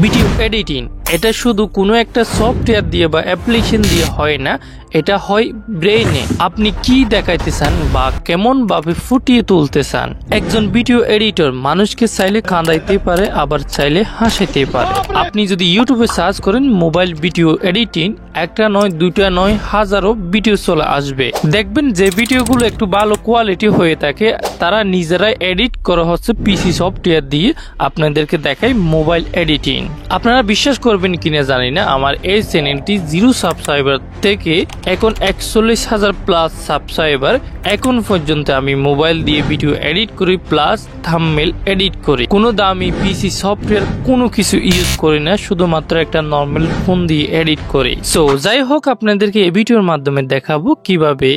Video editing এটা শুধু কোনো একটা সফটওয়্যার দিয়ে বা অ্যাপ্লিকেশন দিয়ে হয় না, এটা হয় ব্রেইনে। আপনি কি দেখাইতে চান বা কেমন ভাবে ফুটিয়ে তুলতে চান। একজন ভিডিও এডিটর মানুষকে চাইলে কাঁদাইতে পারে, আবার চাইলে হাসাইতে পারে। আপনি যদি ইউটিউবে সার্চ করেন মোবাইল ভিডিও এডিটিং, একটা নয় দুইটা নয় হাজারো ভিডিও চলে আসবে। দেখবেন যে ভিডিওগুলো একটু ভালো কোয়ালিটি হয়ে থাকে তারা নিজেরাই এডিট করা হচ্ছে পিসি সফটওয়্যার দিয়ে আপনাদেরকে দেখায় মোবাইল এডিটিং। আপনারা বিশ্বাস করবেন কিনা জানি না, আমার এই চ্যানেলটি 0 সাবস্ক্রাইবার থেকে এখন 41,000 প্লাস সাবস্ক্রাইবার। এখন পর্যন্ত আমি মোবাইল দিয়ে ভিডিও এডিট করি প্লাস থাম্বনেল এডিট করি। কোনো দামি পিসি সফটওয়্যার কোনো কিছু ইউজ করি না, শুধুমাত্র একটা নর্মাল ফোন দিয়ে এডিট করি। সো যাই হোক, আপনাদেরকে এই ভিডিওর মাধ্যমে দেখাবো কিভাবে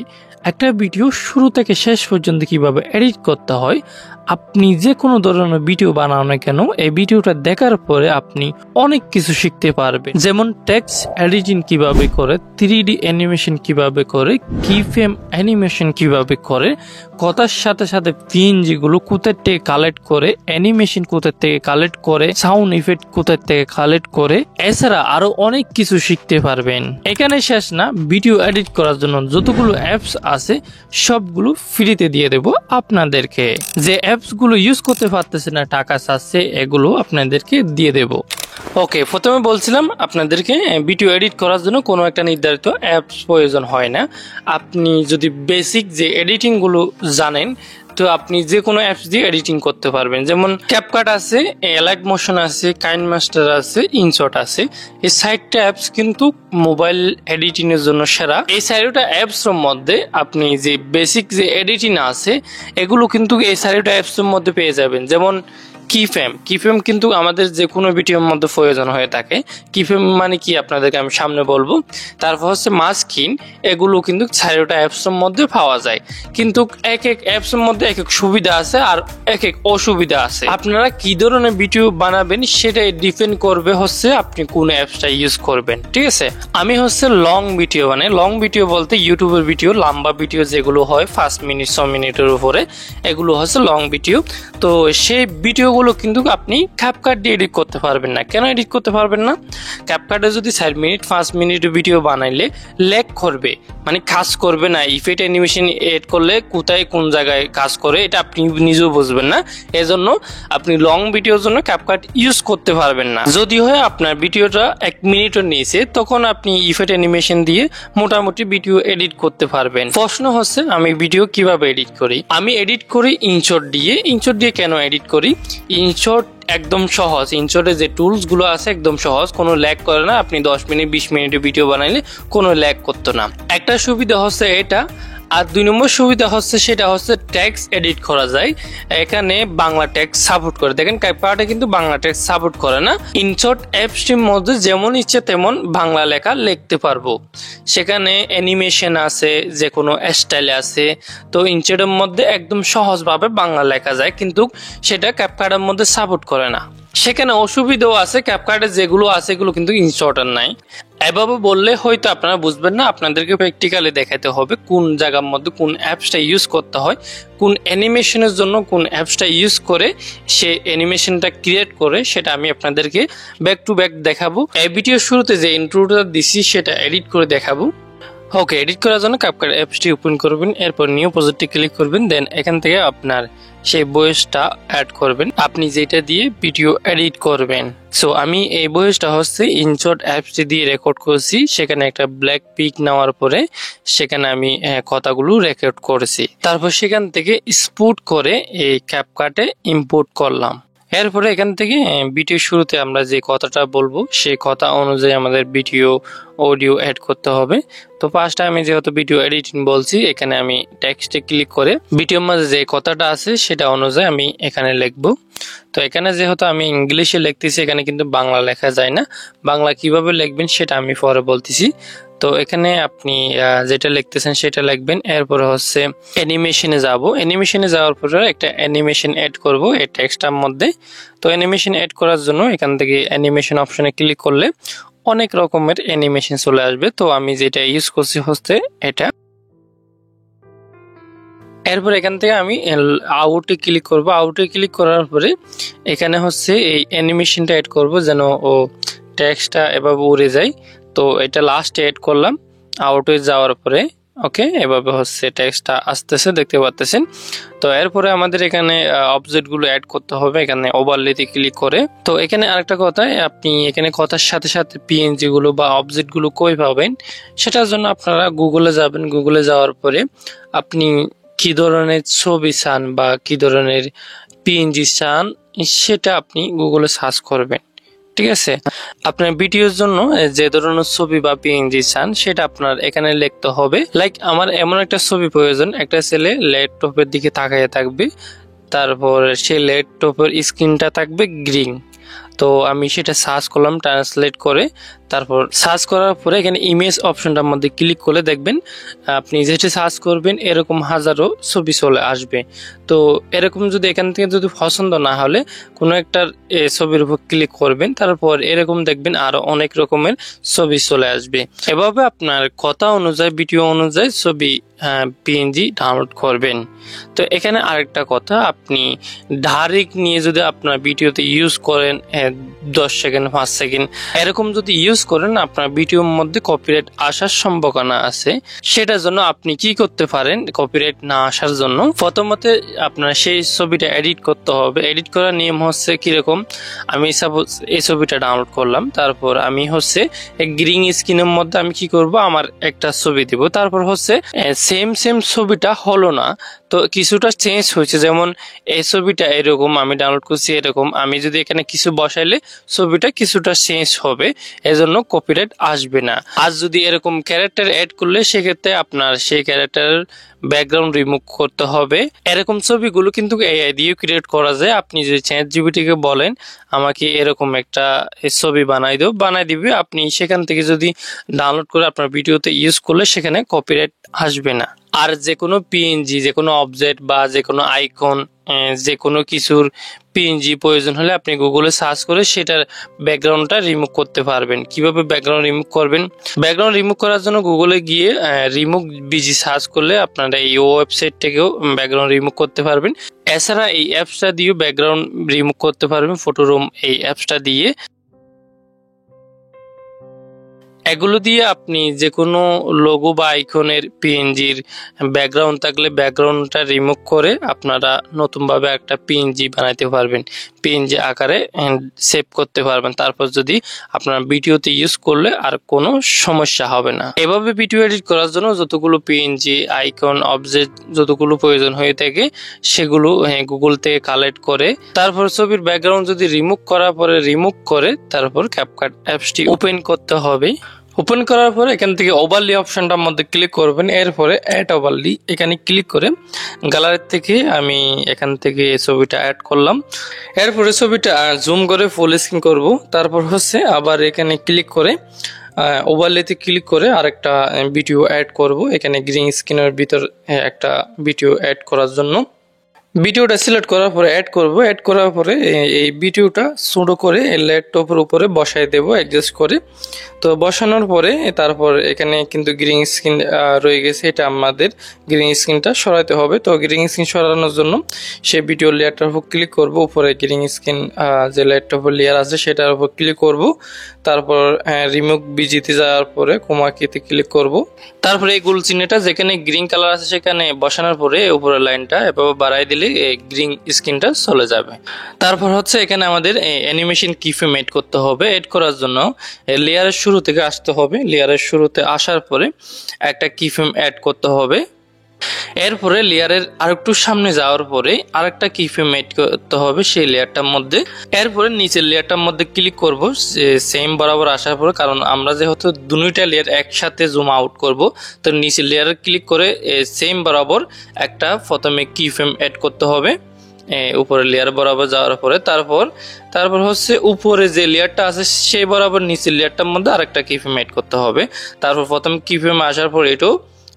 একটা ভিডিও শুরু থেকে শেষ পর্যন্ত কিভাবে এডিট করতে হয়। আপনি যে কোনো ধরনের ভিডিও বানাও না কেন, এই ভিডিওটা দেখার পরে আপনি অনেক কিছু শিখতে পারবেন। যেমন টেক্সট এডিটিং কিভাবে করে, 3D অ্যানিমেশন কিভাবে করে, কি ফ্রেম অ্যানিমেশন কিভাবে করে, কথার সাথে সাথে PNG গুলো কোথায় থেকে কালেক্ট করে, অ্যানিমেশন কোথায় থেকে কালেক্ট করে, সাউন্ড ইফেক্ট কোথায় থেকে কালেক্ট করে, এছাড়া আরো অনেক কিছু শিখতে পারবেন। এখানে শেষ না, ভিডিও এডিট করার জন্য যতগুলো অ্যাপস আছে সবগুলো ফ্রিতে দিয়ে দেব আপনাদেরকে। যে অ্যাপস গুলো ইউজ করতে পারতেছে না, টাকা চাচ্ছে, এগুলো আপনাদেরকে দিয়ে দেব। ওকে, প্রথমে বলছিলাম আপনাদেরকে ভিডিও এডিট করার জন্য কোনো একটা নির্ধারিত অ্যাপস প্রয়োজন হয় না। আপনি যদি বেসিক যে এডিটিং গুলো জানেন তো আপনি যে কোনো অ্যাপস দিয়ে এডিটিং করতে পারবেন। যেমন ক্যাপকাট আছে, এলাইট মোশন আছে, কাইনমাস্টার আছে, ইনশট আছে। এই 4টা অ্যাপস কিন্তু মোবাইল এডিটিং এর জন্য সেরা। এই 4টা অ্যাপস এর মধ্যে আপনি যে বেসিক যে এডিটিং আছে এগুলো কিন্তু এই 4টা অ্যাপস এর মধ্যে পেয়ে যাবেন। যেমন কিফ্রেম কিন্তু আমাদের যে কোনো ভিডিওর মধ্যে প্রয়োজন হয়ে থাকে। কিফ্রেম মানে কি আপনাদেরকে আমি সামনে বলবো। তারপর হচ্ছে মাস্কিন, এগুলো কিন্তু 4টা অ্যাপসের মধ্যে পাওয়া যায়। কিন্তু এক এক অ্যাপসের মধ্যে এক এক সুবিধা আছে আর এক এক অসুবিধা আছে। আপনারা কি ধরনের ভিডিও বানাবেন সেটাই ডিপেন্ড করবে হচ্ছে আপনি কোন অ্যাপসটা ইউজ করবেন। ঠিক আছে, আমি হচ্ছে লং ভিডিও, মানে লং ভিডিও বলতে ইউটিউবের ভিডিও, লম্বা ভিডিও যেগুলো হয় 5 মিনিট 6 মিনিটের উপরে, এগুলো হচ্ছে লং ভিডিও। তো সেই ভিডিও গুলো কিন্তু আপনি ক্যাপকাট দিয়ে এডিট করতে পারবেন না। কেন এডিট করতে পারবেন না? ক্যাপকাটে যদি 4 মিনিট 5 মিনিট ভিডিও বানাইলে ল্যাগ করবে, মানে কাজ করবে না। ইফেক্ট অ্যানিমেশন এড করলে কোথায় কোন জায়গায় কাজ করে এটা আপনি নিজেও বুঝবেন না। এজন্য আপনি লং ভিডিওর জন্য ক্যাপকাট ইউজ করতে পারবেন না। যদি হয় আপনার ভিডিওটা 1 মিনিটের নিচে, তখন আপনি ইফেক্ট অ্যানিমেশন দিয়ে মোটামুটি ভিডিও এডিট করতে পারবেন। প্রশ্ন হচ্ছে আমি ভিডিও কিভাবে এডিট করি। আমি এডিট করি ইনশট দিয়ে। ইনশট দিয়ে কেন এডিট করি? ইনশট একদম সহজ। ইনশটে যে টুলস গুলো আছে একদম সহজ, কোনো ল্যাগ করে না। আপনি 10 মিনিট 20 মিনিটের ভিডিও বানাইলে কোনো ল্যাগ করতো না। একটা সুবিধা হচ্ছে এটা, আর 2 নম্বর সুবিধা হচ্ছে সেটা হচ্ছে টেক্সট এডিট করা যায়। এখানে বাংলা টেক্সট সাপোর্ট করে। দেখেন ক্যাপকাটে কিন্তু বাংলা টেক্সট সাপোর্ট করে না। ইনশট অ্যাপসটির মধ্যে যেমন ইচ্ছে তেমন বাংলা লেখা লিখতে পারবো। সেখানে অ্যানিমেশন আছে, যে কোনো স্টাইল আছে। তো ইনশটের মধ্যে একদম সহজভাবে বাংলা লেখা যায়, কিন্তু সেটা ক্যাপকাটের মধ্যে সাপোর্ট করে না। সেখানে অসুবিধাও আছে, ক্যাপকাটে যেগুলো আছে এগুলো কিন্তু ইনশটের নাই। এভাবে বললে হয়তো আপনারা বুঝবেন না, আপনাদেরকে প্র্যাকটিক্যালি দেখাতে হবে কোন জায়গার মধ্যে কোন অ্যাপসটা ইউজ করতে হয়, কোন অ্যানিমেশনের জন্য কোন অ্যাপসটা ইউজ করে সে অ্যানিমেশনটা ক্রিয়েট করে, সেটা আমি আপনাদেরকে ব্যাক টু ব্যাক দেখাবো। এই ভিডিওর শুরুতে যে ইন্ট্রোটা দিছি সেটা এডিট করে দেখাবো। ওকে, এডিট করার জন্য ক্যাপকাট অ্যাপসটি ওপেন করবেন, এরপর নিউ প্রজেক্টে ক্লিক করবেন, দেন এখান থেকে আপনার সেই ভয়েসটা অ্যাড করবেন, আপনি যেটা দিয়ে ভিডিও এডিট করবেন। সো আমি এই ভয়েসটা হচ্ছে ইনশট অ্যাপসটি দিয়ে রেকর্ড করছি। সেখানে একটা ব্ল্যাক পিক নেওয়ার পরে সেখানে আমি কথাগুলো রেকর্ড করেছি। তারপর সেখান থেকে স্পুট করে এই ক্যাপকাটে ইম্পোর্ট করলাম। এরপরে এখান থেকে ভিডিও শুরুতে আমরা যে কথাটা বলবো সেই কথা অনুযায়ী আমাদের ভিডিও অডিও অ্যাড করতে হবে। তো ফার্স্টে আমি যেহেতু ভিডিও এডিটিং বলছি, এখানে আমি টেক্সটে ক্লিক করে ভিডিওর মাঝে যে কথাটা আছে সেটা অনুযায়ী আমি এখানে লিখবো। তো এখানে যেহেতু আমি ইংলিশে লিখতেছি, এখানে কিন্তু বাংলা লেখা যায় না। বাংলা কিভাবে লিখবেন সেটা আমি পরে বলতেছি। তো এখানে আপনি যেটা লিখতেছেন সেটা লিখবেন। এরপর হচ্ছে অ্যানিমেশনে যাব। অ্যানিমেশনে যাওয়ার পরে একটা অ্যানিমেশন অ্যাড করব এই টেক্সটটার মধ্যে। তো অ্যানিমেশন অ্যাড করার জন্য এখান থেকে অ্যানিমেশন অপশনে ক্লিক করলে অনেক রকমের অ্যানিমেশন চলে আসবে। তো আমি যেটা ইউজ করছি হচ্ছে এটা। এরপর এখান থেকে আমি আউটে ক্লিক করব। আউটে ক্লিক করার পরে এখানে হচ্ছে এই অ্যানিমেশনটা অ্যাড করব যেন ও টেক্সটটা এভাবে উড়ে যায়। তো এটা লাস্টে অ্যাড করলাম। আউটে যাওয়ার পরে ওকে এভাবে হচ্ছে টেক্সটটা আসতেছে, দেখতে পাচ্ছেন। তো এরপরে আমাদের এখানে অবজেক্টগুলো অ্যাড করতে হবে, এখানে ওভারলেতে ক্লিক করে। তো এখানে আরেকটা কথা, আপনি এখানে কথার সাথে সাথে পিএনজি গুলো বা অবজেক্টগুলো কই পাবেন সেটার জন্য আপনারা গুগলে যাবেন। গুগলে যাওয়ার পরে আপনি কি ধরনের ছবি চান বা কি ধরনের পিএনজি চান সেটা আপনি গুগলে সার্চ করবেন, ঠিক আছে। আপনার ভিডিওর জন্য যে ধরনের ছবি বা পিএনজি চান সেটা আপনার এখানে লিখতে হবে। লাইক আমার এমন একটা ছবি প্রয়োজন, একটা ছেলে ল্যাপটপের দিকে তাকিয়ে থাকবে, তারপর সেই ল্যাপটপের স্ক্রিনটা থাকবে গ্রিন। তো আমি সেটা সার্চ করলাম ট্রান্সলেট করে। তারপর সার্চ করার পরে এখানে ইমেজ অপশনটার মধ্যে ক্লিক করে দেখবেন আপনি যেটা সার্চ করবেন এরকম হাজারো ছবি চলে আসবে। তো এরকম যদি এখান থেকে যদি পছন্দ না হলে কোনো একটা ছবির উপর ক্লিক করবেন, তারপর এরকম দেখবেন আরো অনেক রকমের ছবি চলে আসবে। এভাবে আপনার কথা অনুযায়ী ভিডিও অনুযায়ী ছবি পিএনজি ডাউনলোড করবেন। তো এখানে আরেকটা কথা, আপনি ডাইরেক্ট নিয়ে যদি আপনার ভিডিওতে ইউজ করেন 10 সেকেন্ড 5 সেকেন্ড এরকম যদি ইউজ করেন আপনার ভিডিওর মধ্যে কপিরাইট আসার সম্ভাবনা আছে। সেটার জন্য আপনি কি করতে পারেন কপিরাইট না আসার জন্য? প্রথমত আপনার সেই ছবিটা এডিট করতে হবে। এডিট করার নিয়ম হচ্ছে কিরকম, আমি সাপোজ এই ছবিটা ডাউনলোড করলাম, তারপর আমি হচ্ছে গ্রিন স্ক্রিনের মধ্যে আমি কি করব, আমার একটা ছবি দিব। তারপর হচ্ছে সেম ছবিটা হলো না, তো কিছুটা চেঞ্জ হয়েছে। যেমন এই ছবিটা এরকম আমি ডাউনলোড করছি এরকম, আমি যদি এখানে কিছু বসাইলে ছবিটা কিছুটা চেঞ্জ হবে, এজন্য কপিরাইট আসবে না। আর যদি এরকম ক্যারেক্টার অ্যাড করলে সেক্ষেত্রে আপনার সেই ক্যারেক্টারের ব্যাকগ্রাউন্ড রিমুভ করতে হবে। এরকম ছবিগুলো কিন্তু এআই দিয়ে ক্রিয়েট করা যায়। আপনি যদি চ্যাটজিপিটিকে বলেন আমাকে এরকম একটা ছবি বানাই দিবে, আপনি সেখান থেকে যদি ডাউনলোড করে আপনার ভিডিওতে ইউজ করলে সেখানে কপিরাইট আসবে না। আর যে কোনো পিএনজি, যে কোনো অবজেক্ট বা যে কোনো আইকন, যে কোনো কিছুর পিএনজি প্রয়োজন হলে আপনি গুগলে সার্চ করে সেটার ব্যাকগ্রাউন্ডটা রিমুভ করতে পারবেন। কিভাবে ব্যাকগ্রাউন্ড রিমুভ করবেন? ব্যাকগ্রাউন্ড রিমুভ করার জন্য গুগলে গিয়ে রিমুভ বিজি সার্চ করলে আপনারা এই ওয়েবসাইট থেকেও ব্যাকগ্রাউন্ড রিমুভ করতে পারবেন। এছাড়া এই অ্যাপসটা দিয়েও ব্যাকগ্রাউন্ড রিমুভ করতে পারবেন, ফটোরুম এই অ্যাপসটা দিয়ে। এগুলো দিয়ে আপনি যে কোনো লোগো বা আইকনের পিএনজির ব্যাকগ্রাউন্ড থাকলে ব্যাকগ্রাউন্ডটা রিমুভ করে আপনারা নতুনভাবে একটা পিএনজি বানাইতে পারবেন, পিএনজি আকারে সেভ করতে পারবেন। তারপর যদি আপনার ভিডিওতে ইউজ করলে আর কোনো সমস্যা হবে না। এভাবে ভিডিও এডিট করার জন্য যতগুলো পিএনজি আইকন অবজেক্ট যতগুলো প্রয়োজন হয়ে থাকে সেগুলো গুগল থেকে কালেক্ট করে তারপর ছবির ব্যাকগ্রাউন্ড যদি রিমুভ করে তারপর ক্যাপকাট অ্যাপসটি ওপেন করতে হবে। ওপেন করার পরে এখান থেকে ওভারলি অপশনটার মধ্যে ক্লিক করবেন। এরপরে অ্যাড ওভারলি এখানে ক্লিক করে গ্যালারি থেকে আমি এখান থেকে ছবিটা অ্যাড করলাম। এরপরে ছবিটা জুম করে ফুল স্ক্রিন করব। তারপর হচ্ছে আবার এখানে ক্লিক করে ওভারলেতে ক্লিক করে আরেকটা ভিডিও অ্যাড করব। এখানে গ্রিন স্ক্রিনের ভিতর একটা ভিডিও অ্যাড করার জন্য ভিডিওটা সিলেক্ট করার পরে অ্যাড করব। অ্যাড করার পরে এই ভিডিওটা ছোট করে ল্যাপটপের উপরে বসাই দেব অ্যাডজাস্ট করে। তো বসানোর পরে তারপর এখানে কিন্তু গ্রিন স্ক্রিন রয়ে গেছে, এটা আমাদের গ্রিন স্ক্রিনটা সরাইতে হবে। তো গ্রিন স্ক্রিন সরানোর জন্য সেই ভিডিও লেয়ারটার উপর ক্লিক করব। উপরে গ্রিন স্ক্রিন যে ল্যাপটপের লেয়ার আছে সেটার উপর ক্লিক করব। তারপর রিমুভ বিজিতে যাওয়ার পরে কোমাকিতে ক্লিক করব। তারপরে এই গোল চিহ্নটা যেখানে গ্রিন কালার আছে সেখানে বসানোর পরে উপরের লাইনটা এভাবে বাড়াই দিলে গ্রিন স্ক্রিনটা চলে যাবে। তারপর হচ্ছে এখানে আমাদের অ্যানিমেশন কিফ্রেম এড করতে হবে। এড করার জন্য লেয়ারের শুরু থেকে আসতে হবে। লেয়ারের শুরুতে আসার পরে একটা কিফ্রেম অ্যাড করতে হবে। এরপরে লেয়ারের আরেকটু সামনে যাওয়ার পরে আরেকটা কিফ্রেম এড করতে হবে সেই লেয়ারটার মধ্যে। এরপরে নিচের লেয়ারটার মধ্যে ক্লিক করব সেম বরাবর আসার পরে, কারণ আমরা যেহেতু দুইটা লেয়ার একসাথে জুম আউট করব তো নিচের লেয়ারে ক্লিক করে সেম বরাবর একটা প্রথমে কিফ্রেম এড করতে হবে উপরে লেয়ার বরাবর যাওয়ার পরে। তারপর হচ্ছে উপরে যে লেয়ারটা আছে সেই বরাবর নিচের লেয়ারটার মধ্যে আরেকটা কিফ্রেম এড করতে হবে। তারপর প্রথম কিফ্রেম আসার পর এটাও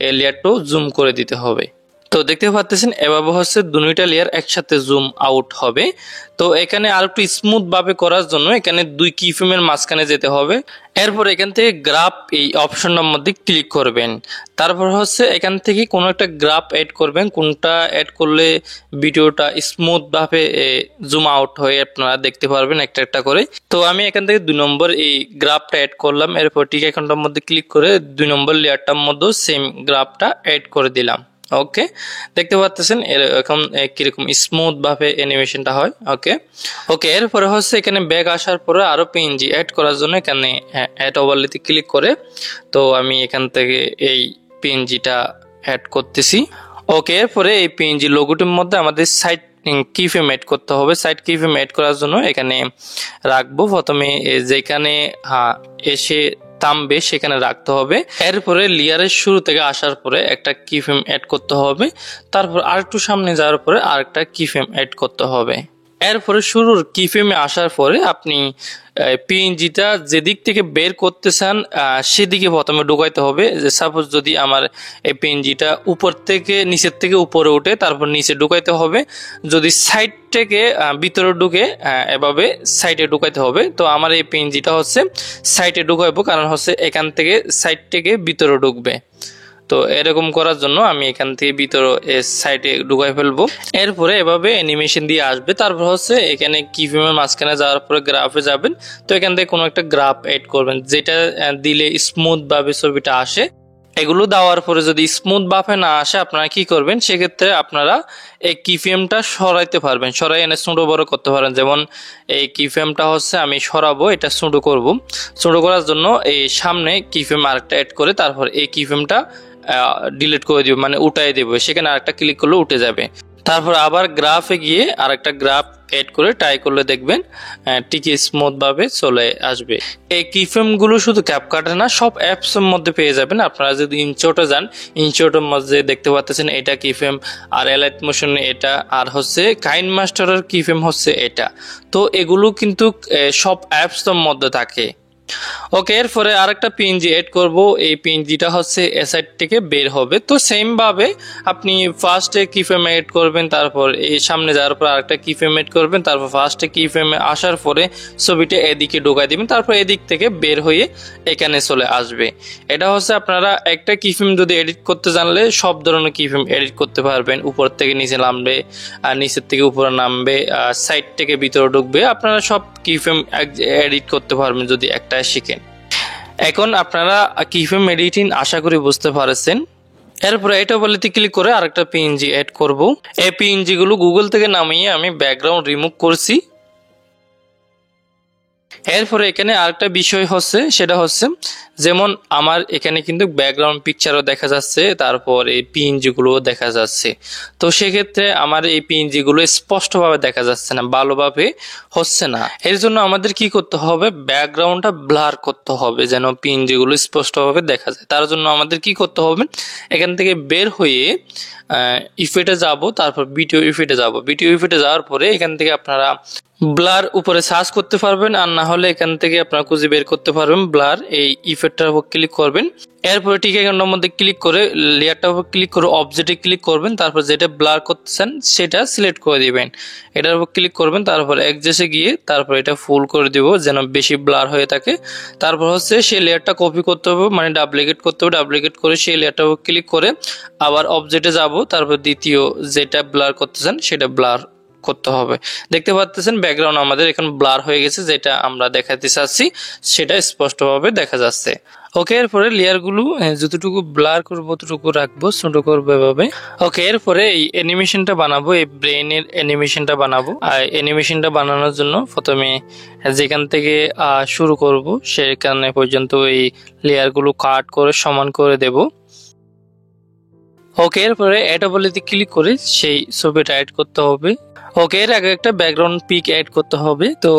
এই লেয়ারটাও জুম করে দিতে হবে। তো দেখতে পাচ্ছেন এভাবে হচ্ছে দুইটা লেয়ার একসাথে জুম আউট হবে। তো এখানে আর একটু স্মুথ ভাবে করার জন্য এখানে দুই কি ফ্রেমের মাঝখানে যেতে হবে। এরপর এখান থেকে গ্রাফ এই অপশনটার মধ্যে ক্লিক করবেন। তারপর হচ্ছে এখান থেকে কোনো একটা গ্রাফ অ্যাড করবেন, কোনটা অ্যাড করলে ভিডিওটা স্মুথ ভাবে জুম আউট হয়ে আপনারা দেখতে পারবেন একটা একটা করে। তো আমি এখান থেকে 2 নম্বর এই গ্রাফটা অ্যাড করলাম। এরপর ঠিক এখানটার মধ্যে ক্লিক করে 2 নম্বর লেয়ারটার মধ্যে সেম গ্রাফটা অ্যাড করে দিলাম। ওকে, দেখতে পাচ্ছেন এরকম কিরকম স্মুথ ভাবে অ্যানিমেশনটা হয়। ওকে ওকে এরপরে হচ্ছে এখানে ব্যাক আসার পরে আরো পিএনজি অ্যাড করার জন্য এখানে অ্যাড ওভারলেতে ক্লিক করে তো আমি এখান থেকে এই পিএনজিটা অ্যাড করতেছি। ওকে, এরপরে এই পিএনজি লোগোটির মধ্যে আমাদের সাইড কি ফ্রেম অ্যাড করতে হবে। সাইড কি ফ্রেম অ্যাড করার জন্য এখানে রাখবো প্রথমে, যেখানে এসে থামবে সেখানে রাখতে হবে। এরপরে লেয়ারের শুরু থেকে আসার পরে একটা কি ফ্রেম অ্যাড করতে হবে। তারপর আরেকটু সামনে যাওয়ার পরে আরেকটা কি ফ্রেম অ্যাড করতে হবে। এরপরে শুরুর কি ফ্রেমে আসার পরে আপনি পিএনজিটা যেদিক থেকে বের করতে চান সেদিকে প্রথমে ঢুকাইতে হবে। যে সাপোজ যদি আমার এই পিএনজিটা উপর থেকে নিচের থেকে উপরে উঠে তারপর নিচে ঢুকাইতে হবে। যদি সাইড থেকে ভিতরে ঢুকে এভাবে সাইডে ঢুকাইতে হবে। তো আমার এই পিএনজিটা হচ্ছে সাইডে ঢুকাইবো, কারণ হচ্ছে এখান থেকে সাইড থেকে ভিতরে ঢুকবে। তো এরকম করার জন্য আমি এখান থেকে ভিতরে সাইডে ঢুকাই ফেলবো। এরপরে এভাবে অ্যানিমেশন দিয়ে আসবে। তারপর হচ্ছে এখানে কি ফ্রেমের মাঝখানে যাওয়ার পরে গ্রাফে যাবেন। তো এখান থেকে কোনো একটা গ্রাফ এড করবেন, যেটা দিলে স্মুথ ভাবে ছবিটা আসে। এগুলো দেওয়ার পরে যদি স্মুথ ভাবে না আসে আপনারা কি করবেন, সেক্ষেত্রে আপনারা এই কি ফ্রেমটা সরাইতে পারবেন, সরাই এনে ছোটো বড় করতে পারেন। যেমন এই কি ফ্রেমটা হচ্ছে আমি সরাবো, এটা ছোটো করব। ছোটো করার জন্য এই সামনে কি ফ্রেম আরেকটা অ্যাড করে তারপর এই কি ফ্রেমটা ডিলিট করে দিব, মানে উঠাই দেবো। সেখানে আরেকটা ক্লিক করলে উঠে যাবে। তারপর আবার গ্রাফে গিয়ে আরেকটা গ্রাফ এড করে ট্রাই করলে দেখবেন ঠিক স্মুথ ভাবে চলে আসবে। এই কিফ্রেম গুলো শুধু ক্যাপকাটে না, সব অ্যাপস এর মধ্যে পেয়ে যাবেন। আপনারা যদি ইনশটে যান, ইনশটের মধ্যে দেখতে পাচ্ছেন এটা কিফ্রেম, আর এলাইট মোশন এটা, আর হচ্ছে কাইন মাস্টারের কিফ্রেম হচ্ছে এটা। তো এগুলো কিন্তু সব অ্যাপস এর মধ্যে থাকে। ওকে, এরপরে আরেকটা পিএনজি এড করব। এই পিএনজিটা হচ্ছে এসাইড থেকে বের হবে। তো সেম ভাবে আপনি ফার্স্টে কি ফ্রেম এড করবেন, তারপর এই সামনে যাওয়ার পর আরেকটা কি ফ্রেম এড করবেন, তারপর ফার্স্টে কি ফ্রেমে আসার পরে ছবিটা এদিকে ঢোকাই দিবেন, তারপর এদিক থেকে বের হয়ে এখানে চলে আসবে। এটা হচ্ছে আপনারা একটা কি ফ্রেম যদি এডিট করতে জানলে সব ধরনের কি ফ্রেম এডিট করতে পারবেন। উপর থেকে নিচে নামবে, আর নিচের থেকে উপরে নামবে, সাইড থেকে ভিতরে ঢুকবে। আপনারা সব কি ফ্রেম এডিট করতে পারবেন যদি একটা শিখেন। এখন আপনারা কি ফ্রেম এডিটিং আশা করি বুঝতে পারছেন। এরপরে এটা বলতে ক্লিক করে আরেকটা পিএনজি এড করব। এই পিএনজি গুলো গুগল থেকে নামিয়ে আমি ব্যাকগ্রাউন্ড রিমুভ করছি। এরপরে এখানে আরেকটা বিষয় হচ্ছে, সেটা হচ্ছে যেমন আমার এখানে কিন্তু ব্যাকগ্রাউন্ড পিকচারও দেখা যাচ্ছে, তারপর এই পিএনজি গুলো দেখা যাচ্ছে। তো সেক্ষেত্রে আমার এই পিএনজি গুলো স্পষ্টভাবে দেখা যাচ্ছে না, ভালোভাবে হচ্ছে না। এর জন্য আমাদের কি করতে হবে, ব্যাকগ্রাউন্ডটা ব্লার করতে হবে যেন পিএনজি গুলো স্পষ্টভাবে দেখা যায়। তার জন্য আমাদের কি করতে হবে, এখান থেকে বের হয়ে ইফেক্টে যাব, তারপর ভিডিও ইফেক্টে যাব। ভিডিও ইফেক্টে যাওয়ার পরে এখান থেকে আপনারা ব্লার উপরে সার্চ করতে পারবেন, আর না হলে এখান থেকে আপনারা খুঁজে বের করতে পারবেন ব্লার। এই ইফেক্টটার উপর ক্লিক করবেন। এরপরে ঠিক এখানটার মধ্যে ক্লিক করে লেয়ারটার উপর ক্লিক করে অবজেক্টে ক্লিক করবেন। তারপর যেটা ব্লার করতেছেন সেটা সিলেক্ট করে দিবেন। এটার উপর ক্লিক করবেন, তারপর অ্যাডজাস্টে গিয়ে তারপর এটা ফুল করে দিব যেন বেশি ব্লার হয়ে থাকে। তারপর হচ্ছে সেই লেয়ারটা কপি করতে হবে, মানে ডাবলিকেট করতে হবে। ডাবলিকেট করে সেই লেয়ারটার উপর ক্লিক করে আবার অবজেক্টে যাব, তারপর দ্বিতীয় যেটা ব্লার করতেছেন সেটা ব্লার করতে হবে। দেখতে পাচ্ছেন ব্যাকগ্রাউন্ড আমাদের এখন ব্লার হয়ে গেছে, যেটা আমরা দেখাতে চাচ্ছি সেটা স্পষ্টভাবে দেখা যাচ্ছে। ওকে, এরপরে লেয়ার গুলো যতটুকু ব্লার করবো ততটুকু রাখবো, ছোট করবো এভাবে। ওকে, এরপরে এই অ্যানিমেশনটা বানাবো, এই ব্রেইনের অ্যানিমেশনটা বানাবো। আর অ্যানিমেশনটা বানানোর জন্য প্রথমে যেখান থেকে শুরু করব সেখানে পর্যন্ত এই লেয়ার গুলো কাট করে সমান করে দেব। ওকে, এরপরে এটা বলে ক্লিক করে সেই ছবিটা অ্যাড করতে হবে। ওকে, এর আগে একটা ব্যাকগ্রাউন্ড পিক অ্যাড করতে হবে। তো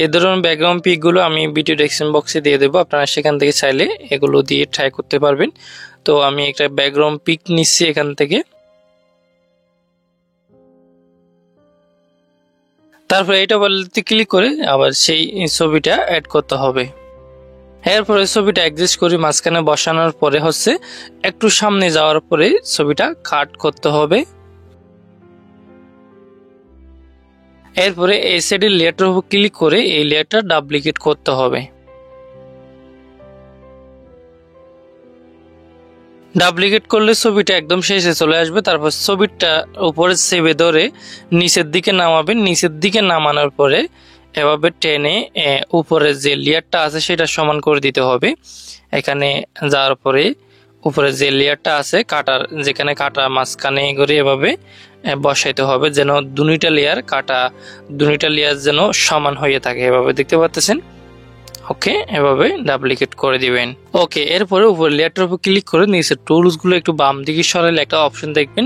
এই ধরনের ব্যাকগ্রাউন্ড পিক গুলো আমি ভিডিও ডেসক্রিপশন বক্সে দিয়ে দেবো, আপনারা সেখান থেকে চাইলে এগুলো দিয়ে ট্রাই করতে পারবেন। তো আমি একটা ব্যাকগ্রাউন্ড পিক নিচ্ছি এখান থেকে। তারপর এটা বলতে ক্লিক করে আবার সেই ছবিটা অ্যাড করতে হবে। এরপরে ছবিটা অ্যাডজাস্ট করে মাঝখানে বসানোর পরে হচ্ছে একটু সামনে যাওয়ার পরে ছবিটা কাট করতে হবে। এরপরে এই সাইডের লেয়ারটার উপর ক্লিক করে এই লেয়ারটা ডুপ্লিকেট করতে হবে। ডুপ্লিকেট করলে ছবিটা একদম শেষে চলে আসবে। তারপর ছবিটা উপরে চেপে ধরে নিচের দিকে নামাবেন। নিচের দিকে নামানোর পরে এভাবে টেনে উপরে যে লেয়ারটা আছে সেটা সমান করে দিতে হবে। এখানে যাওয়ার পরে উপরে যে লেয়ারটা আছে কাটার, যেখানে কাটা মাঝখানে করে এভাবে বসাইতে হবে, যেন দুইটা লেয়ার যেন সমান হয়ে থাকে। এভাবে দেখতে পাচ্ছেন। ওকে, এভাবে ডুপ্লিকেট করে দিবেন। ওকে, এরপরে উপর লেয়ারটার উপর ক্লিক করে নিচের টুলস গুলো একটু বাম দিকে সরালে একটা অপশন দেখবেন,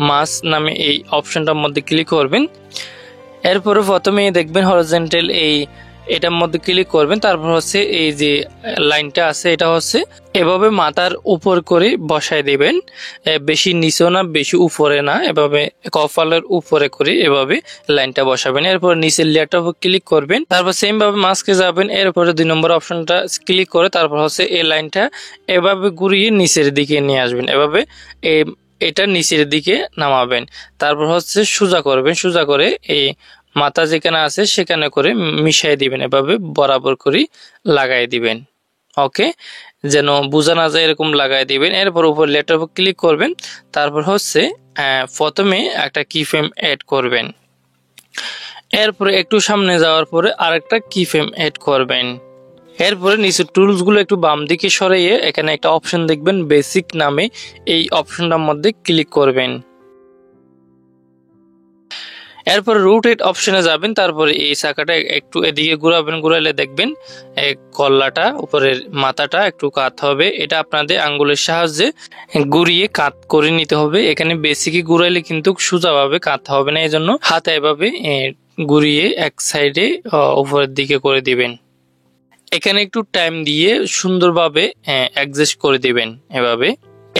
মাস নামে এই অপশনটার মধ্যে ক্লিক করবেন। এরপরে প্রথমে দেখবেন হরিজন্টাল এটার মধ্যে ক্লিক করবেন। তারপর হচ্ছে এই যে লাইনটা আছে এটা হচ্ছে এভাবে মাথার উপর করে বসায় দিবেন, বেশি নিচেও না বেশি উপরে না, এভাবে কপালের উপরে করে এভাবে লাইনটা বসাবেন। এরপর নিচের লেয়ারটার উপর ক্লিক করবেন। তারপর সেম ভাবে মাস্কে যাবেন। এরপরে 2 নম্বর অপশনটা ক্লিক করে তারপর হচ্ছে এই লাইনটা এভাবে ঘুরিয়ে নিচের দিকে নিয়ে আসবেন। এভাবে এটা নিচের দিকে নামাবেন। তারপর হচ্ছে সোজা করবেন। সোজা করে এই মাথা যেখানে আছে সেখানে করে মিশাই দিবেন, এভাবে বরাবর করে লাগাই দিবেন। ওকে, যেন বোঝা না যায় এরকম লাগাই দিবেন। এরপর উপর লেটার উপর ক্লিক করবেন। তারপর হচ্ছে প্রথমে একটা কি ফ্রেম অ্যাড করবেন। এরপরে একটু সামনে যাওয়ার পরে আরেকটা কি ফ্রেম অ্যাড করবেন। এরপরে নিচের টুলস গুলো একটু বাম দিকে সরিয়ে এখানে একটা অপশন দেখবেন বেসিক নামে, এই অপশনটার মধ্যে ক্লিক করবেন। এরপর রোটেট অপশনে যাবেন। তারপরে এই চাকাটা একটু এদিকে ঘুরাবেন। ঘুরাইলে দেখবেন কল্লাটা উপরের মাথাটা একটু কাত হবে। এটা আপনাদের আঙ্গুলের সাহায্যে ঘুরিয়ে কাত করে নিতে হবে। এখানে বেসিকে ঘুরাইলে কিন্তু সোজাভাবে কাত হবে না, এই জন্য হাতে এভাবে ঘুরিয়ে এক সাইডে উপরের দিকে করে দিবেন। এখানে একটু টাইম দিয়ে সুন্দরভাবে অ্যাডজাস্ট করে দিবেন এভাবে।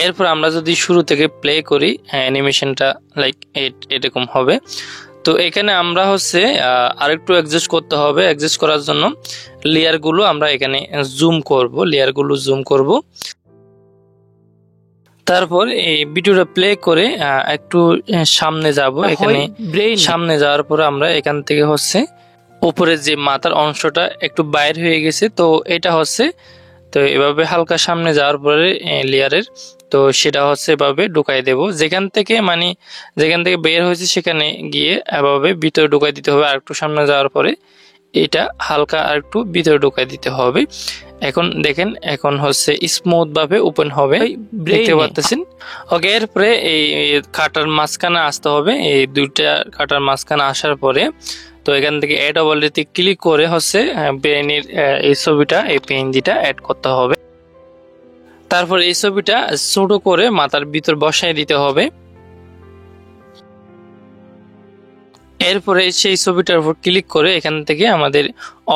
এরপর আমরা যদি শুরু থেকে প্লে করি অ্যানিমেশনটা লাইক এরকম হবে। তো এখানে আমরা হচ্ছে আরেকটু অ্যাডজাস্ট করতে হবে। অ্যাডজাস্ট করার জন্য লেয়ারগুলো আমরা এখানে জুম করব। তারপর এই ভিডিওটা প্লে করে একটু সামনে যাব। এখানে সামনে যাওয়ার পর আমরা এখান থেকে হচ্ছে উপরের যে মাথার অংশটা একটু বাইর হয়ে গেছে, তো এটা হচ্ছে তো এভাবে হালকা সামনে যাওয়ার পরে লেয়ারের তো সেটা হচ্ছে এভাবে ঢুকাই দেব। যেখান থেকে বের হয়েছে সেখানে গিয়ে এভাবে ভিতরে ঢুকাই দিতে হবে। আর একটু সামনে যাওয়ার পরে এটা হালকা আর একটু ভিতরে ঢুকাই দিতে হবে। এখন দেখেন এখন হচ্ছে স্মুথ ভাবে ওপেন হবে, দেখতে পাচ্ছেন। ওকে, এরপরে এই কাটার মাঝখানে আসতে হবে। এই দুইটা কাটার মাঝখানে আসার পরে তো এখান থেকে অ্যাড ওভারলেতে ক্লিক করে হচ্ছে পেনের এই ছবিটা এই পেনজিটা অ্যাড করতে হবে। তারপর এই ছবিটা ছোট করে মাথার ভিতর বসায় দিতে হবে। এরপরে সেই ছবিটার উপর ক্লিক করে এখান থেকে আমাদের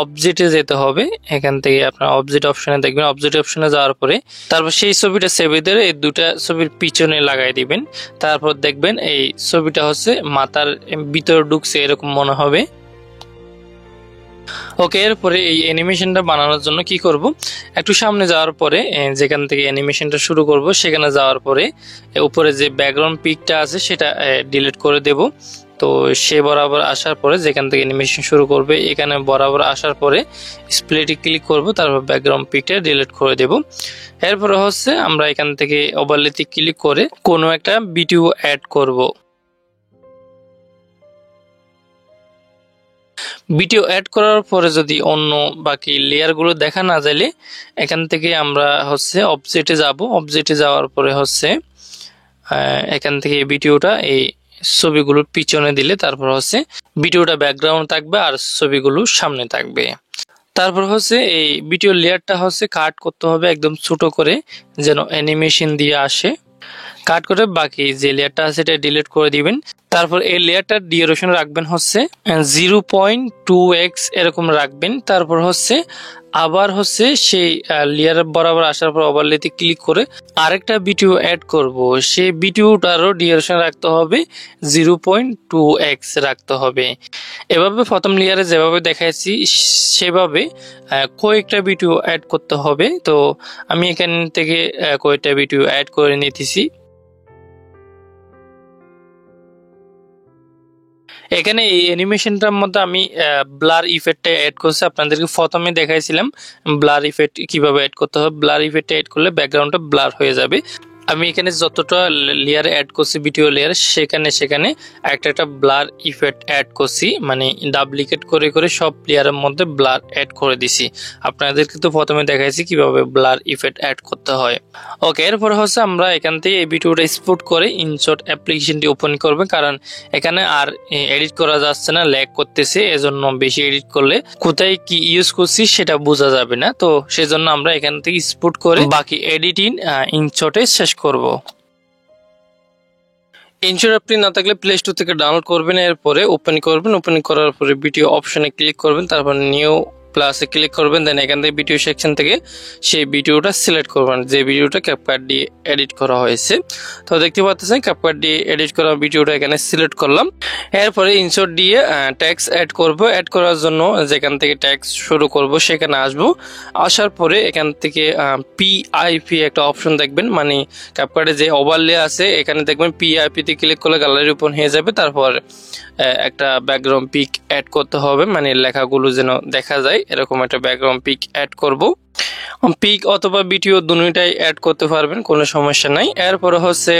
অবজেক্টে যেতে হবে। এখান থেকে আপনার অবজেক্ট অপশনে দেখবেন। অবজেক্ট অপশনে যাওয়ার পরে তারপর সেই ছবিটা সেভে ধরে এই দুটা ছবির পিছনে লাগাই দিবেন। তারপর দেখবেন এই ছবিটা হচ্ছে মাথার ভিতরে ঢুকছে এরকম মনে হবে। ওকে, এরপরে এই অ্যানিমেশনটা বানানোর জন্য কি করব, একটু সামনে যাওয়ার পরে যেখান থেকে অ্যানিমেশনটা শুরু করব সেখানে যাওয়ার পরে উপরে যে ব্যাকগ্রাউন্ড পিকটা আছে সেটা ডিলিট করে দেব। তো সে বরাবর আসার পরে যেখান থেকে অ্যানিমেশন শুরু করবে এখানে বরাবর আসার পরে স্প্লিটে ক্লিক করব। তারপর ব্যাকগ্রাউন্ড পিকটা ডিলিট করে দেব। এরপরে হচ্ছে আমরা এখান থেকে ওভারলেতে ক্লিক করে কোনো একটা ভিডিও অ্যাড করব। ভিডিও অ্যাড করার পরে যদি অন্য বাকি লেয়ারগুলো দেখা না যাইলে এখান থেকে আমরা হচ্ছে অবজেক্টে যাব। অবজেক্টে যাওয়ার পরে হচ্ছে এখান থেকে ভিডিওটা এই ছবিগুলোর পিছনে দিলে তারপর হচ্ছে ভিডিওটা ব্যাকগ্রাউন্ড থাকবে আর ছবিগুলো সামনে থাকবে। তারপর হচ্ছে এই ভিডিও লেয়ারটা হচ্ছে কাট করতে হবে একদম ছোট করে, যেন অ্যানিমেশন দিয়ে আসে। কাট করে বাকি যে লেয়ারটা আছে এটা ডিলিট করে দিবেন। তারপর এই লেয়ারটার ডিউরেশন রাখবেন হচ্ছে 0.2x এরকম রাখবেন। তারপর হচ্ছে আবার হচ্ছে সেই লেয়ার বরাবর আসার পর ওভারলেতে ক্লিক করে আরেকটা ভিডিও অ্যাড করব, সেই ভিডিওটারও ডিউরেশন রাখতে হবে 0.2x রাখতে হবে। এভাবে প্রথম লেয়ারে যেভাবে দেখাচ্ছি সেভাবে কয়েকটা ভিডিও অ্যাড করতে হবে। তো আমি এখান থেকে কয়েকটা ভিডিও অ্যাড করে নিতেছি। এখানে এই অ্যানিমেশনটার মধ্যে আমি ব্লার ইফেক্টটা অ্যাড করছি, আপনাদেরকে প্রথমে দেখাইছিলাম ব্লার ইফেক্ট কিভাবে অ্যাড করতে হবে। ব্লার ইফেক্টটা অ্যাড করলে ব্যাকগ্রাউন্ডটা ব্লার হয়ে যাবে। আমি এখানে যতটা লেয়ার অ্যাড করছি ভিডিও লেয়ার সেখানে একটা ব্লার ইফেক্ট অ্যাড করছি, মানে ডাপ্লিকেট করে করে সব লেয়ারের মধ্যে ব্লার অ্যাড করে দিছি। আপনাদেরকে তো প্রথমে দেখাইছি কিভাবে ব্লার ইফেক্ট অ্যাড করতে হয়। ওকে, এরপর হচ্ছে আমরা এখান থেকে এই ভিডিওটা এক্সপোর্ট করে ইনশট অ্যাপ্লিকেশনটি ওপেন করবে, কারণ এখানে আর এডিট করা যাচ্ছে না, ল্যাগ করতেছে। এজন্য বেশি এডিট করলে কোথায় কি ইউজ করছি সেটা বোঝা যাবে না। তো সেজন্য আমরা এখান থেকে এক্সপোর্ট করে বাকি এডিটিং ইনশটে শেষ করব। ইনশট আপনি না থাকলে প্লে স্টোর থেকে ডাউনলোড করবেন, এরপরে ওপেন করবেন। ওপেন করার পরে ভিডিও অপশনে ক্লিক করবেন, তারপর নিউ প্লাসে ক্লিক করবেন। দেন এখান থেকে ভিডিও সেকশন থেকে সেই ভিডিওটা সিলেক্ট করবেন যে ভিডিওটা ক্যাপকাট দিয়ে এডিট করা হয়েছে। তো দেখতে পাচ্ছেন ক্যাপকাট দিয়ে এডিট করা ভিডিওটা এখানে সিলেক্ট করলাম। এরপরে ইনশট দিয়ে ট্যাক্স অ্যাড করব। অ্যাড করার জন্য যেখান থেকে ট্যাক্স শুরু করব সেখানে আসবো। আসার পরে এখান থেকে পিআইপি একটা অপশন দেখবেন, মানে ক্যাপকাটে যে ওভারলে আছে এখানে দেখবেন পিআইপিতে ক্লিক করলে গ্যালারি ওপেন হয়ে যাবে। তারপর একটা ব্যাকগ্রাউন্ড পিক অ্যাড করতে হবে, মানে লেখাগুলো যেন দেখা যায় এরকম একটা ব্যাকগ্রাউন্ড পিক অ্যাড করব। পিক অথবা ভিডিও দুটোটাই অ্যাড করতে পারবেন, কোনো সমস্যা নাই। এরপরে হচ্ছে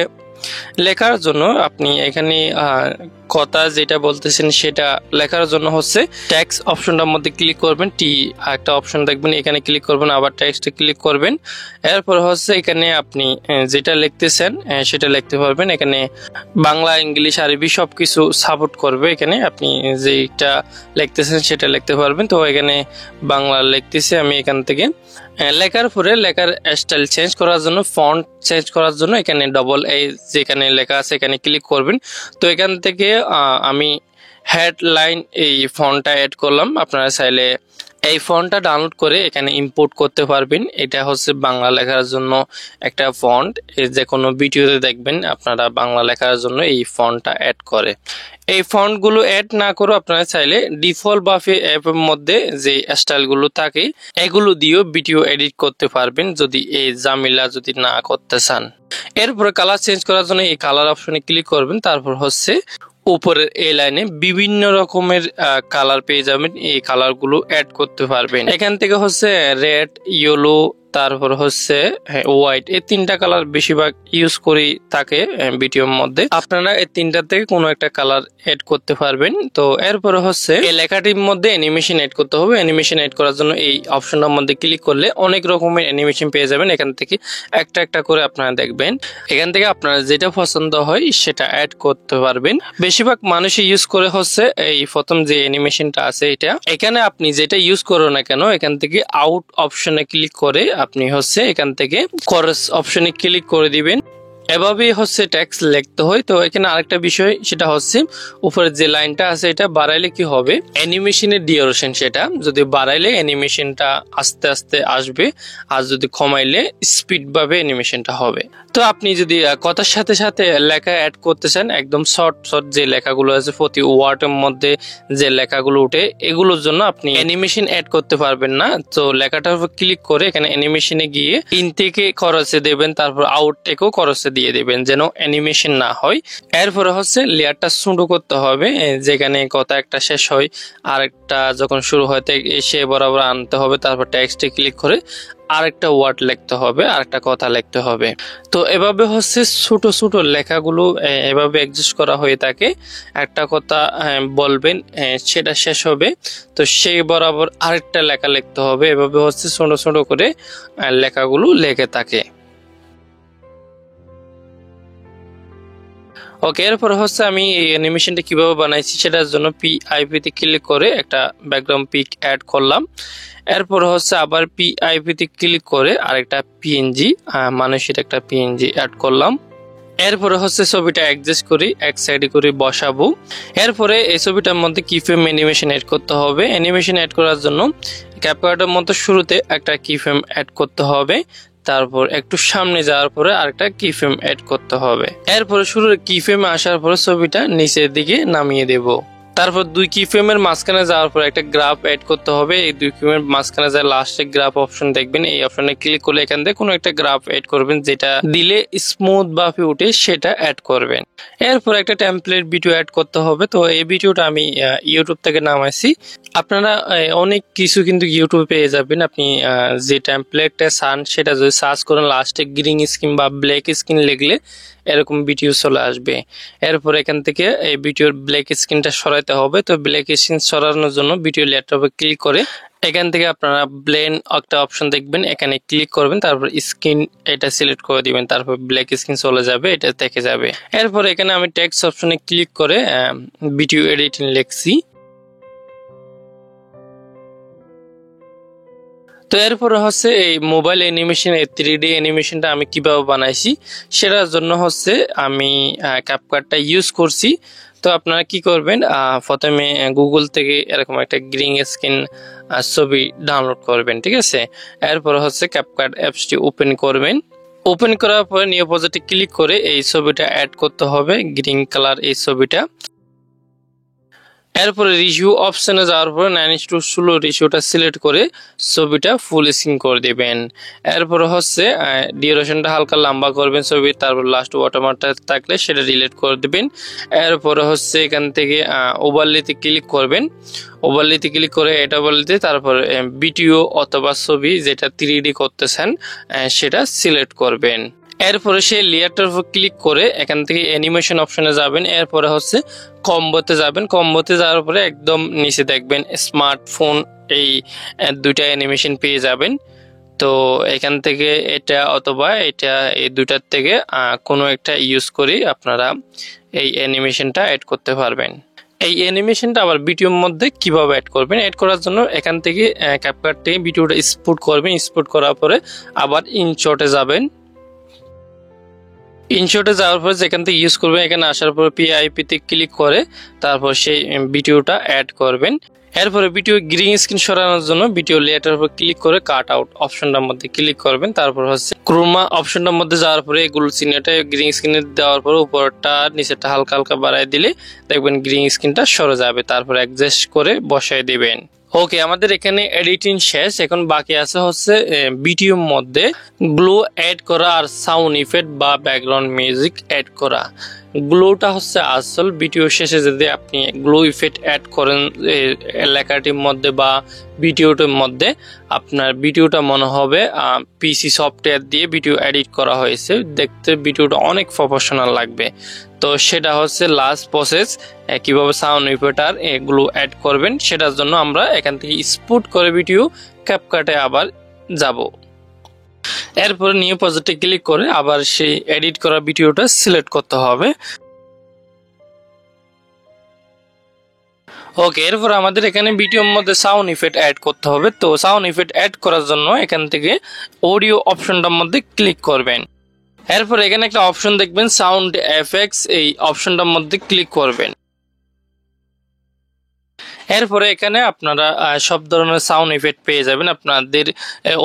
লেখার জন্য আপনি এখানে কথা যেটা বলতেছেন সেটা লেখার জন্য হচ্ছে ট্যাক্স অপশনটার মধ্যে ক্লিক করবেন। একটা অপশন দেখবেন, এখানে ক্লিক করবেন, আবার ট্যাক্সটে ক্লিক করবেন। এরপর হচ্ছে এখানে আপনি যেটা লিখতেছেন সেটা লিখতে পারবেন। এখানে বাংলা, ইংলিশ, আরবি সবকিছু সাপোর্ট করবে। এখানে আপনি যেটা লিখতেছেন সেটা লিখতে পারবেন। তো এখানে বাংলা লিখতেছি আমি। এখান থেকে লেখার পরে লেখার স্টাইল চেঞ্জ করার জন্য, ফন্ট চেঞ্জ করার জন্য এখানে ডবল এই যেখানে লেখা আছে এখানে ক্লিক করবেন। তো এখান থেকে আমি হেডলাইন এই ফন্টটা অ্যাড করলাম। আপনারা চাইলে এই ফন্টটা ডাউনলোড করে এখানে ইম্পোর্ট করতে পারবেন। এটা হচ্ছে বাংলা লেখার জন্য একটা ফন্ট, যে কোনো ভিডিওতে দেখবেন আপনারা বাংলা লেখার জন্য এই ফন্টটা অ্যাড করে। এই ফন্টগুলো অ্যাড না করে আপনারা চাইলে ডিফল্ট বাফে অ্যাপের মধ্যে যে স্টাইলগুলো থাকে এগুলো দিয়েও ভিডিও এডিট করতে পারবেন, যদি এই ঝামেলা যদি না করতে চান। এরপরে কালার চেঞ্জ করার জন্য এই কালার অপশনে ক্লিক করবেন। তারপর হচ্ছে উপরের এই লাইনে বিভিন্ন রকমের কালার পেয়ে যাবেন, এই কালারগুলো অ্যাড করতে পারবেন। এখান থেকে হচ্ছে রেড, ইয়েলো, তারপর হচ্ছে হোয়াইট, এই তিনটা কালার বেশিরভাগ ইউজ করি থাকে ভিডিওর মধ্যে। আপনারা এই তিনটা থেকে কোনো একটা কালার এড করতে পারবেন। তো এরপরে হচ্ছে এই লেখাটির মধ্যে অ্যানিমেশন এড করতে হবে। অ্যানিমেশন এড করার জন্য এই অপশনটার মধ্যে ক্লিক করলে অনেক রকমের অ্যানিমেশন পেয়ে যাবেন। এখান থেকে একটা একটা করে আপনারা দেখবেন, এখান থেকে আপনারা যেটা পছন্দ হয় সেটা অ্যাড করতে পারবেন। বেশিরভাগ মানুষ ইউজ করে হচ্ছে এই প্রথম যে অ্যানিমেশনটা আছে এটা। এখানে আপনি যেটা ইউজ করো না কেন এখান থেকে আউট অপশনে ক্লিক করে আপনি হচ্ছে এখান থেকে কোরাস অপশনে ক্লিক করে দিবেন। এভাবেই হচ্ছে ট্যাক্স লিখতে হয়। তো এখানে আরেকটা বিষয় সেটা হচ্ছে উপরে যে লাইনটা আছে এটা বাড়াইলে কি হবে, অ্যানিমেশনের ডিউরেশন সেটা যদি বাড়াইলে অ্যানিমেশনটা আস্তে আস্তে আসবে, আর যদি কমাইলে স্পিড ভাবে অ্যানিমেশনটা হবে। তো আপনি যদি কথার সাথে সাথে লেখা অ্যাড করতে চান, একদম শর্ট যে লেখাগুলো আছে প্রতি ওয়ার্ডের মধ্যে যে লেখাগুলো উঠে এগুলোর জন্য আপনি অ্যানিমেশন অ্যাড করতে পারবেন না। তো লেখাটার উপর ক্লিক করে এখানে অ্যানিমেশনে গিয়ে ইনটেকে খরচে দেবেন, তারপর আউটটেকও খরচে দিয়ে দেবেন যেন অ্যানিমেশন না হয়। এরপরে হচ্ছে লেয়ারটা ছোট করতে হবে, যেখানে কথা একটা শেষ হয় আরেকটা যখন শুরু হয় সে বরাবর আনতে হবে। তারপর টেক্সটে ক্লিক করে আরেকটা ওয়ার্ড লিখতে হবে, আরেকটা কথা লিখতে হবে। তো এভাবে হচ্ছে ছোট ছোট লেখাগুলো এভাবে অ্যাডজাস্ট করা হয়ে থাকে। একটা কথা বলবেন সেটা শেষ হবে, তো সেই বরাবর আরেকটা লেখা লিখতে হবে। এভাবে হচ্ছে ছোট ছোট করে লেখাগুলো লেখে থাকে। ওকে, এরপর হচ্ছে আমি এই অ্যানিমেশনটা কিভাবে বানাইছি সেটার জন্য পিআইপি তে ক্লিক করে একটা ব্যাকগ্রাউন্ড পিক অ্যাড করলাম। এরপর হচ্ছে আবার পিআইপি তে ক্লিক করে আরেকটা পিএনজি মানুষের একটা পিএনজি অ্যাড করলাম। এরপরে হচ্ছে ছবিটা অ্যাডজাস্ট করি এক সাইডে করে বসাবো। এরপরে এই ছবিটার মধ্যে কিফ্রেম অ্যানিমেশন অ্যাড করতে হবে। অ্যানিমেশন অ্যাড করার জন্য ক্যাপকাটের মতো শুরুতে একটা কিফ্রেম অ্যাড করতে হবে, তারপর একটু সামনে যাওয়ার পরে আরেকটা কিফ্রেম অ্যাড করতে হবে। এরপরে শুরুর কিফ্রেমে আসার পরে ছবিটা নিচের দিকে নামিয়ে দেব। তারপর দুই কি ফ্রেমের মাঝখানে যাওয়ার পর একটা গ্রাফ অ্যাড করতে হবে। এই দুই ফ্রেমের মাঝখানে যা লাস্টে গ্রাফ অপশন দেখবেন, এই অপশনে ক্লিক করলে এখান থেকে কোনো একটা গ্রাফ অ্যাড করবেন, যেটা দিলে স্মুথ ভাবে উঠে সেটা অ্যাড করবেন। এরপর একটা টেমপ্লেট ভিডিও অ্যাড করতে হবে। তো এই ভিডিওটা আমি ইউটিউব থেকে নামাইছি। আপনারা অনেক কিছু কিন্তু ইউটিউবে পেয়ে যাবেন। আপনি যে টেমপ্লেটটা চান সেটা যদি সার্চ করেন, লাস্টে গ্রিন স্ক্রিন বা ব্ল্যাক স্ক্রিন লিখলে এরকম ভিডিও চলে আসবে। এরপর এখান থেকে এই ভিডিওর ব্ল্যাক স্ক্রিনটা সরাইতে হবে। তো ব্ল্যাক স্ক্রিন সরানোর জন্য ভিডিও ল্যাপটপে ক্লিক করে এখান থেকে আপনারা ব্লেন্ড একটা অপশন দেখবেন, এখানে ক্লিক করবেন, তারপর স্ক্রিন এটা সিলেক্ট করে দিবেন, তারপর ব্ল্যাক স্ক্রিন চলে যাবে, এটা দেখে যাবে। এরপর এখানে আমি টেক্সট অপশনে ক্লিক করে ভিডিও এডিটিং লিখছি। তো এরপরে হচ্ছে এই মোবাইল অ্যানিমেশন, এই 3D অ্যানিমেশনটা আমি কিভাবে বানাইছি সেটার জন্য হচ্ছে আমি ক্যাপকাটটা ইউজ করছি। তো আপনারা কি করবেন, প্রথমে গুগল থেকে এরকম একটা গ্রিন স্ক্রিন ছবি ডাউনলোড করবেন, ঠিক আছে। এরপর হচ্ছে ক্যাপকাট অ্যাপসটি ওপেন করবেন। ওপেন করার পরে নিউ প্রজেক্টে ক্লিক করে এই ছবিটা অ্যাড করতে হবে, গ্রিন কালার এই ছবিটা। এরপরে রেশিও অপশনে যাওয়ার পরে 9:16 রেশিওটা সিলেক্ট করে ছবিটা ফুল স্ক্রিন করে দিবেন। এরপরে হচ্ছে ডিউরেশনটা হালকা লম্বা করবেন ছবি, তারপর লাস্ট ওয়াটারমার্কটা থাকলে সেটা ডিলিট করে দিবেন। এরপরে হচ্ছে এখান থেকে ওভারলেতে ক্লিক করবেন। ওভারলেতে ক্লিক করে এটা ওভারলেতে তারপর ভিডিও অথবা ছবি যেটা 3D করতেছেন সেটা সিলেক্ট করবেন। এরপরে সেই লেয়ারটার উপর ক্লিক করে এখান থেকে অ্যানিমেশন অপশনে যাবেন। এরপরে হচ্ছে কম্বোতে যাবেন। কম্বোতে যাওয়ার পরে একদম নিচে দেখবেন স্মার্টফোন, এই দুইটা অ্যানিমেশন পেয়ে যাবেন। তো এখান থেকে এটা অথবা এটা, এই দুইটার থেকে কোনো একটা ইউজ করে আপনারা এই অ্যানিমেশনটা অ্যাড করতে পারবেন। এই অ্যানিমেশনটা আবার ভিডিওর মধ্যে কিভাবে অ্যাড করবেন, অ্যাড করার জন্য এখান থেকে ক্যাপকাট থেকে ভিডিওটা এক্সপোর্ট করবেন। এক্সপোর্ট করার পরে আবার ইনশটে যাবেন। ইনশটে যাওয়ার পরে যেখান থেকে ইউজ করবেন, এখানে আসার পর পিআইপিতে ক্লিক করে তারপর সেই ভিডিওটা অ্যাড করবেন। এরপরে ভিডিও গ্রিন স্ক্রিন সরানোর জন্য ভিডিও লেয়ারটার উপর ক্লিক করে কাট আউট অপশনটার মধ্যে ক্লিক করবেন। তারপর হচ্ছে ক্রোমা অপশনটার মধ্যে যাওয়ার পরে এগুলো চিহ্নটা গ্রিন স্ক্রিনে দেওয়ার পরে উপরটা নিচেরটা হালকা হালকা বাড়ায় দিলে দেখবেন গ্রিন স্ক্রিনটা সরে যাবে। তারপর অ্যাডজাস্ট করে বসায় দিবেন। ওকে, আমাদের এখানে এডিটিং শেষ। এখন বাকি আছে হচ্ছে ভিডিওর মধ্যে গ্লো অ্যাড করা আর সাউন্ড ইফেক্ট বা ব্যাকগ্রাউন্ড মিউজিক অ্যাড করা। গ্লোটা হচ্ছে আসল, ভিডিও শেষে যদি আপনি গ্লো ইফেক্ট অ্যাড করেন লেখাটির মধ্যে বা ভিডিওটির মধ্যে, আপনার ভিডিওটা মনে হবে পিসি সফটওয়্যার দিয়ে ভিডিও এডিট করা হয়েছে, দেখতে ভিডিওটা অনেক প্রফেশনাল লাগবে। তো সেটা হচ্ছে লাস্ট প্রসেস, কিভাবে সাউন্ড ইফেক্ট আর এগুলো অ্যাড করবেন সেটার জন্য আমরা এখান থেকে এক্সপোর্ট করে ভিডিও ক্যাপকাটে আবার যাব। এরপরে নিউ প্রজেক্টে ক্লিক করে আবার সেই এডিট করা ভিডিওটা সিলেক্ট করতে হবে। ওকে, এরপর আমাদের এখানে ভিডিওর মধ্যে সাউন্ড ইফেক্ট অ্যাড করতে হবে। তো সাউন্ড ইফেক্ট অ্যাড করার জন্য এখান থেকে অডিও অপশনটার মধ্যে ক্লিক করবেন। এরপর এখানে একটা অপশন দেখবেন সাউন্ড এফেক্টস, এই অপশনটার মধ্যে ক্লিক করবেন। এরপরে এখানে আপনারা সব ধরনের সাউন্ড ইফেক্ট পেয়ে যাবেন। আপনাদের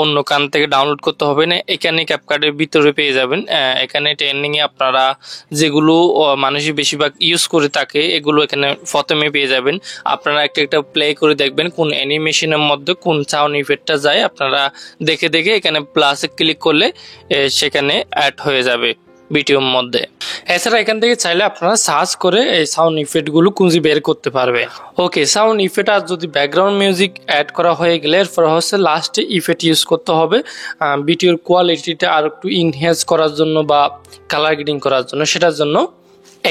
অন্য কান থেকে ডাউনলোড করতে হবে না, এখানে ক্যাপকাটের ভিতরে পেয়ে যাবেন। এখানে ট্রেন্ডিংয়ে আপনারা যেগুলো মানুষই বেশিরভাগ ইউজ করে থাকে এগুলো এখানে প্রথমে পেয়ে যাবেন। আপনারা একটা একটা প্লে করে দেখবেন কোন অ্যানিমেশনের মধ্যে কোন সাউন্ড ইফেক্টটা যায়, আপনারা দেখে দেখে এখানে প্লাসে ক্লিক করলে সেখানে অ্যাড হয়ে যাবে ভিডিওর মধ্যে। এছাড়া এখান থেকে চাইলে আপনারা সার্চ করে এই সাউন্ড ইফেক্টগুলো খুঁজে বের করতে পারবে। ওকে, সাউন্ড ইফেক্ট আর যদি ব্যাকগ্রাউন্ড মিউজিক অ্যাড করা হয়ে গেলে এরপর হচ্ছে লাস্টে ইফেক্ট ইউজ করতে হবে ভিডিওর কোয়ালিটিটা আর একটু ইনহ্যান্স করার জন্য বা কালার গ্রেডিং করার জন্য। সেটার জন্য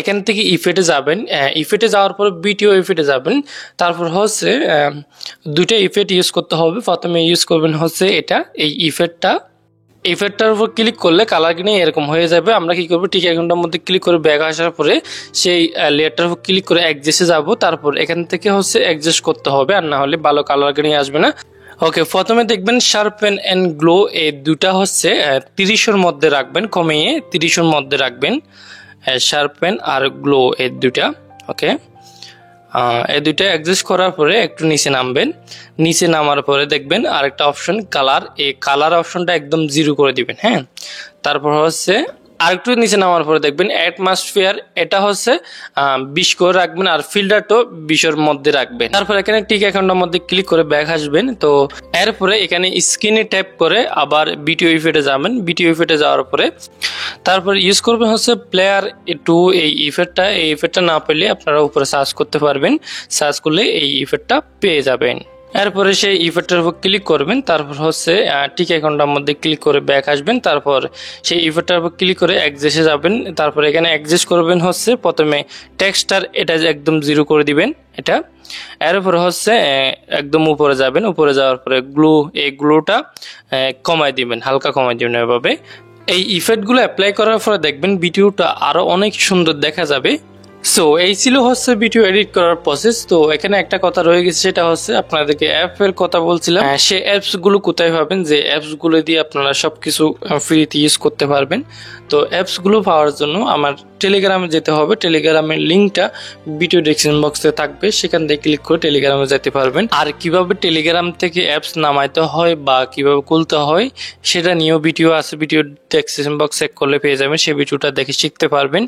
এখান থেকে ইফেক্টে যাবেন। ইফেক্টে যাওয়ার পর ভিডিও ইফেক্টে যাবেন। তারপর হচ্ছে দুইটা ইফেক্ট ইউজ করতে হবে। প্রথমে ইউজ করবেন হচ্ছে এটা, এই ইফেক্টটার উপর ক্লিক করলে কালার গ্রেডিং এরকম হয়ে যাবে। আমরা কি করবো, ঠিক এক ঘন্টার মধ্যে ক্লিক করে ব্যাক আসার পরে সেই লেয়ারটার উপর ক্লিক করে অ্যাডজাস্টে যাব। তারপর এখান থেকে হচ্ছে অ্যাডজাস্ট করতে হবে, আর না হলে ভালো কালার গ্রেডিং আসবে না। ওকে, প্রথমে দেখবেন শার্পেন অ্যান্ড গ্লো, এই দুটা হচ্ছে 30-এর মধ্যে রাখবেন, কমিয়ে 30-এর মধ্যে রাখবেন। শার্পেন আর গ্লো এই দুইটা। ওকে, এই দুইটা অ্যাডজাস্ট করার পরে একটু নিচে নামবেন। নিচে নামার পরে দেখবেন আরেকটা অপশন কালার, এই কালার অপশনটা একদম 0 করে দিবেন। হ্যাঁ, তারপর হচ্ছে আরেকটু নিচে নামার পরে দেখবেন অ্যাটমসফিয়ার, এটা হচ্ছে 20 করে রাখবেন আর ফিল্টারটাও 20-এর মধ্যে রাখবেন। তারপর এখানে টিক অ্যাকাউন্টের মধ্যে ক্লিক করে ব্যাক আসবেন। তো এরপরে এখানে স্ক্রিনে ট্যাপ করে আবার ভিডিও ইফেক্টে যাবেন। ভিডিও ইফেক্টে যাওয়ার পরে তারপর ইউজ করবেন হচ্ছে প্লেয়ার টু এই ইফেক্টটা। এই ইফেক্টটা না পেলে আপনারা উপরে সার্চ করতে পারবেন, সার্চ করলে এই ইফেক্টটা পেয়ে যাবেন। এরপরে সেই ইফেক্টের উপর ক্লিক করবেন, তারপর হচ্ছে টিক আইকনটার মধ্যে ক্লিক করে ব্যাক আসবেন। তারপর সেই ইফেক্টটার উপর ক্লিক করে অ্যাডজাস্টে যাবেন। তারপর এখানে অ্যাডজাস্ট করবেন হচ্ছে প্রথমে টেক্সটার, এটা একদম 0 করে দিবেন এটা। এরপরে হচ্ছে একদম উপরে যাবেন, উপরে যাওয়ার পরে গ্লু, এই গ্লুটা কমাই দিবেন, হালকা কমাই দিবেন এভাবে। এই ইফেক্টগুলো অ্যাপ্লাই করার পরে দেখবেন ভিডিওটা আরো অনেক সুন্দর দেখা যাবে। সো এই ছিল হচ্ছে ভিডিও এডিট করার প্রসেস। তো এখানে একটা কথা রয়ে গেছে, সেটা হচ্ছে আপনাদেরকে অ্যাপের কথা বলছিলাম। সেই অ্যাপস গুলো কোথায় পাবেন, যে অ্যাপস গুলো দিয়ে আপনারা সবকিছু ফ্রিতে ইউজ করতে পারবেন। তো অ্যাপস গুলো পাওয়ার জন্য আমার টেলিগ্রামে যেতে হবে। টেলিগ্রামের লিঙ্কটা ভিডিও ডেসক্রিপশন বক্সে থাকবে, সেখান থেকে ক্লিক করে টেলিগ্রামে যেতে পারবেন। আর কিভাবে টেলিগ্রাম থেকে অ্যাপস নামাইতে হয় বা কিভাবে খুলতে হয় সেটা নিয়েও ভিডিও আছে, ভিডিও ডেসক্রিপশন বক্স চেক করলে পেয়ে যাবেন, সেই ভিডিওটা দেখে শিখতে পারবেন।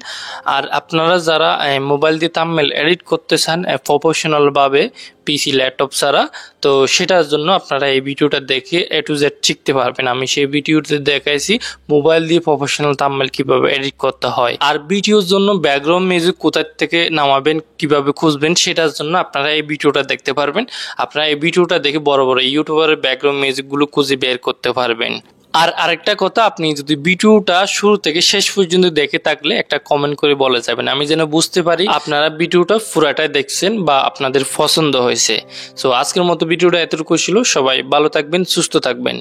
আর আপনারা যারা মোবাইল দিয়ে থাম্বনেল এডিট করতে চান প্রফেশনাল ভাবে, পিসি ল্যাপটপ ছাড়া, তো সেটার জন্য আপনারা এই ভিডিওটা দেখে A to Z শিখতে পারবেন। আমি সেই ভিডিওতে দেখাইছি মোবাইল দিয়ে প্রফেশনাল থাম্বনেল কিভাবে এডিট করতে হয়। আর ভিডিওর জন্য ব্যাকগ্রাউন্ড মিউজিক কোথা থেকে নামাবেন, কিভাবে খুঁজবেন, সেটার জন্য আপনারা এই ভিডিওটা দেখতে পারবেন। আপনারা এই ভিডিওটা দেখে বড় বড় ইউটিউবারের ব্যাকগ্রাউন্ড মিউজিকগুলো খুঁজে বের করতে পারবেন। আর আরেকটা কথা, আপনি যদি ভিডিওটা শুরু থেকে শেষ পর্যন্ত দেখে থাকলে একটা কমেন্ট করে বলে যাবেন, আমি যেন বুঝতে পারি আপনারা ভিডিওটা পুরাটাই দেখছেন বা আপনাদের পছন্দ হয়েছে। সো আজকের মতো ভিডিওটা এতটুকু ছিল। সবাই ভালো থাকবেন, সুস্থ থাকবেন।